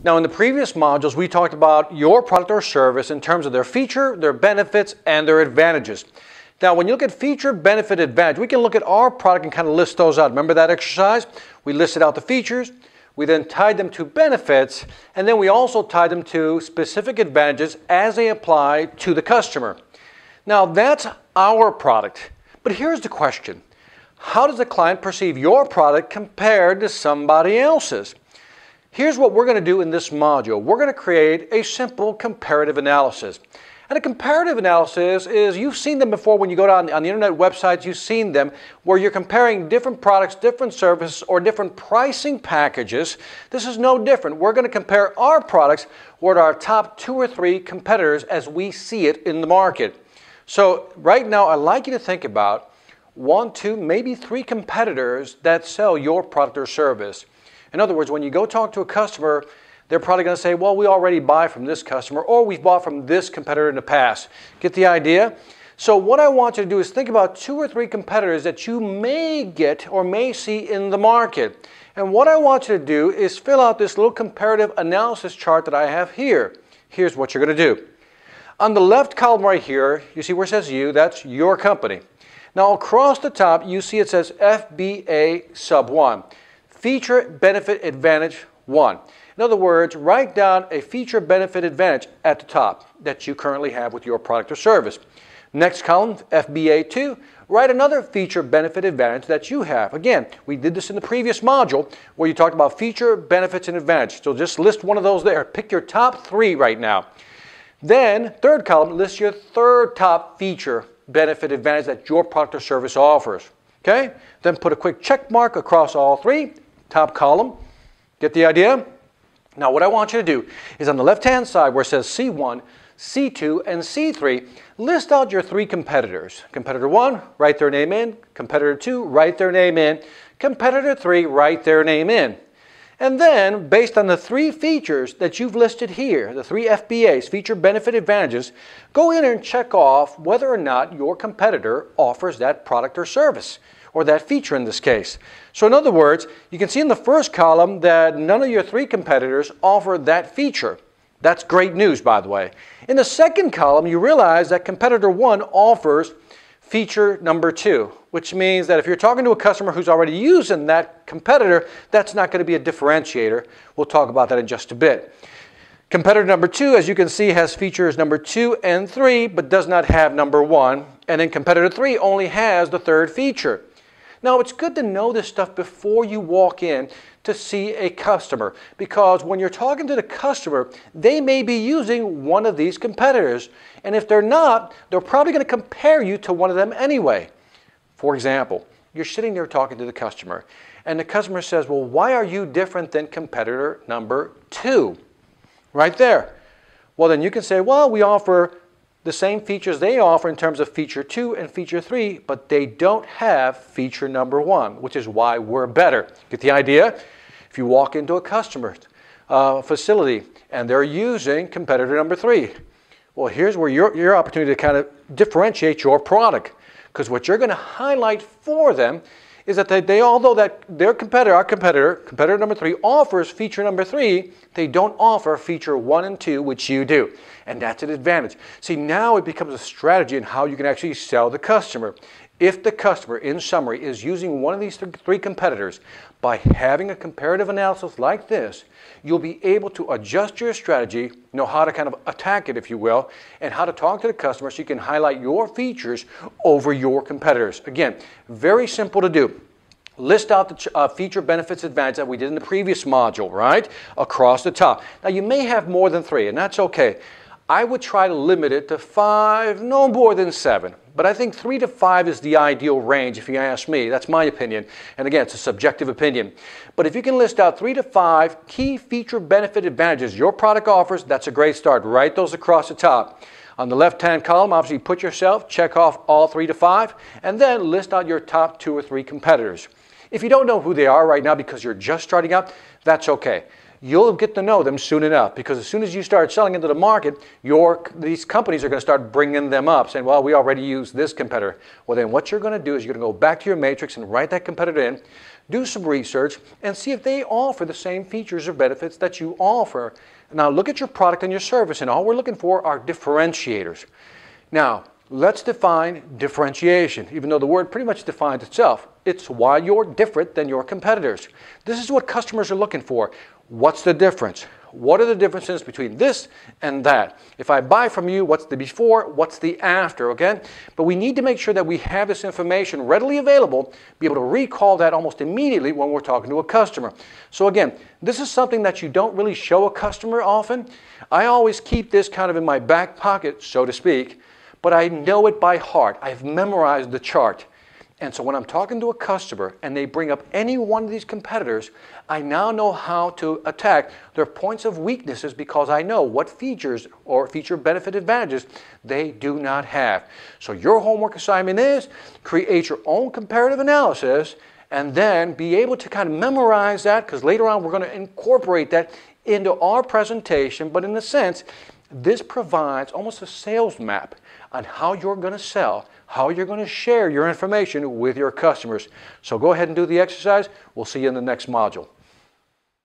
Now, in the previous modules, we talked about your product or service in terms of their feature, their benefits, and their advantages. Now, when you look at feature, benefit, advantage, we can look at our product and kind of list those out. Remember that exercise? We listed out the features, we then tied them to benefits, and then we also tied them to specific advantages as they apply to the customer. Now, that's our product. But here's the question. How does the client perceive your product compared to somebody else's? Here's what we're going to do in this module. We're going to create a simple comparative analysis. And a comparative analysis is, you've seen them before when you go down on the internet websites, you've seen them where you're comparing different products, different services, or different pricing packages. This is no different. We're going to compare our products with our top 2 or 3 competitors as we see it in the market. So right now, I'd like you to think about 1, 2, maybe 3 competitors that sell your product or service. In other words, when you go talk to a customer, they're probably going to say, well, we already buy from this customer, or we've bought from this competitor in the past. Get the idea? So what I want you to do is think about 2 or 3 competitors that you may get or may see in the market. And what I want you to do is fill out this little comparative analysis chart that I have here. Here's what you're going to do. On the left column right here, you see where it says you, that's your company. Now across the top, you see it says FBA sub 1. Feature, benefit, advantage 1. In other words, write down a feature, benefit, advantage at the top that you currently have with your product or service. Next column, FBA 2, write another feature, benefit, advantage that you have. Again, we did this in the previous module where you talked about feature, benefits, and advantage. So just list one of those there. Pick your top 3 right now. Then, third column, list your third top feature, benefit, advantage that your product or service offers. Okay? Then put a quick check mark across all 3. Top column. Get the idea? Now what I want you to do is on the left-hand side where it says C1, C2, and C3, list out your 3 competitors. Competitor 1, write their name in. Competitor 2, write their name in. Competitor 3, write their name in. And then, based on the 3 features that you've listed here, the 3 FBAs, feature, benefit, advantages, go in and check off whether or not your competitor offers that product or service, or that feature in this case. So in other words, you can see in the first column that none of your 3 competitors offer that feature. That's great news, by the way. In the second column, you realize that competitor 1 offers feature number 2, which means that if you're talking to a customer who's already using that competitor, that's not going to be a differentiator. We'll talk about that in just a bit. Competitor number 2, as you can see, has features number 2 and 3, but does not have number 1. And then competitor 3 only has the 3rd feature. Now, it's good to know this stuff before you walk in to see a customer, because when you're talking to the customer, they may be using one of these competitors. And if they're not, they're probably going to compare you to one of them anyway. For example, you're sitting there talking to the customer, and the customer says, well, why are you different than competitor number 2? Right there. Well, then you can say, well, we offer the same features they offer in terms of feature 2 and feature 3, but they don't have feature number 1, which is why we're better. Get the idea? If you walk into a customer's facility and they're using competitor number 3, well, here's where your opportunity to kind of differentiate your product. Because what you're going to highlight for them is that they although that their competitor, our competitor number 3, offers feature number 3, they don't offer feature 1 and 2, which you do. And that's an advantage. See, now it becomes a strategy in how you can actually sell the customer. If the customer, in summary, is using one of these 3 competitors, by having a comparative analysis like this, you'll be able to adjust your strategy, know how to kind of attack it, if you will, and how to talk to the customer so you can highlight your features over your competitors. Again, very simple to do. List out the feature, benefits, advantage that we did in the previous module, right? Across the top. Now, you may have more than 3, and that's okay. I would try to limit it to 5, no more than 7. But I think 3 to 5 is the ideal range, if you ask me. That's my opinion. And again, it's a subjective opinion. But if you can list out 3 to 5 key feature, benefit, advantages your product offers, that's a great start. Write those across the top. On the left-hand column, obviously put yourself, check off all 3 to 5, and then list out your top 2 or 3 competitors. If you don't know who they are right now because you're just starting out, that's okay. you'll get to know them soon enough, because as soon as you start selling into the market, these companies are going to start bringing them up, saying, well, we already use this competitor. Well, then what you're going to do is you're going to go back to your matrix and write that competitor in, do some research, and see if they offer the same features or benefits that you offer. Now, look at your product and your service, and all we're looking for are differentiators. Now, let's define differentiation, even though the word pretty much defines itself. It's why you're different than your competitors. This is what customers are looking for. What's the difference? What are the differences between this and that? If I buy from you, what's the before, what's the after, okay? But we need to make sure that we have this information readily available, be able to recall that almost immediately when we're talking to a customer. So again, this is something that you don't really show a customer often. I always keep this kind of in my back pocket, so to speak, but I know it by heart. I've memorized the chart. And so when I'm talking to a customer and they bring up any one of these competitors, I now know how to attack their points of weaknesses, because I know what features or feature benefit advantages they do not have. So your homework assignment is create your own comparative analysis and then be able to kind of memorize that, because later on we're going to incorporate that into our presentation. But in a sense, this provides almost a sales map on how you're going to sell, how you're going to share your information with your customers. So go ahead and do the exercise. We'll see you in the next module.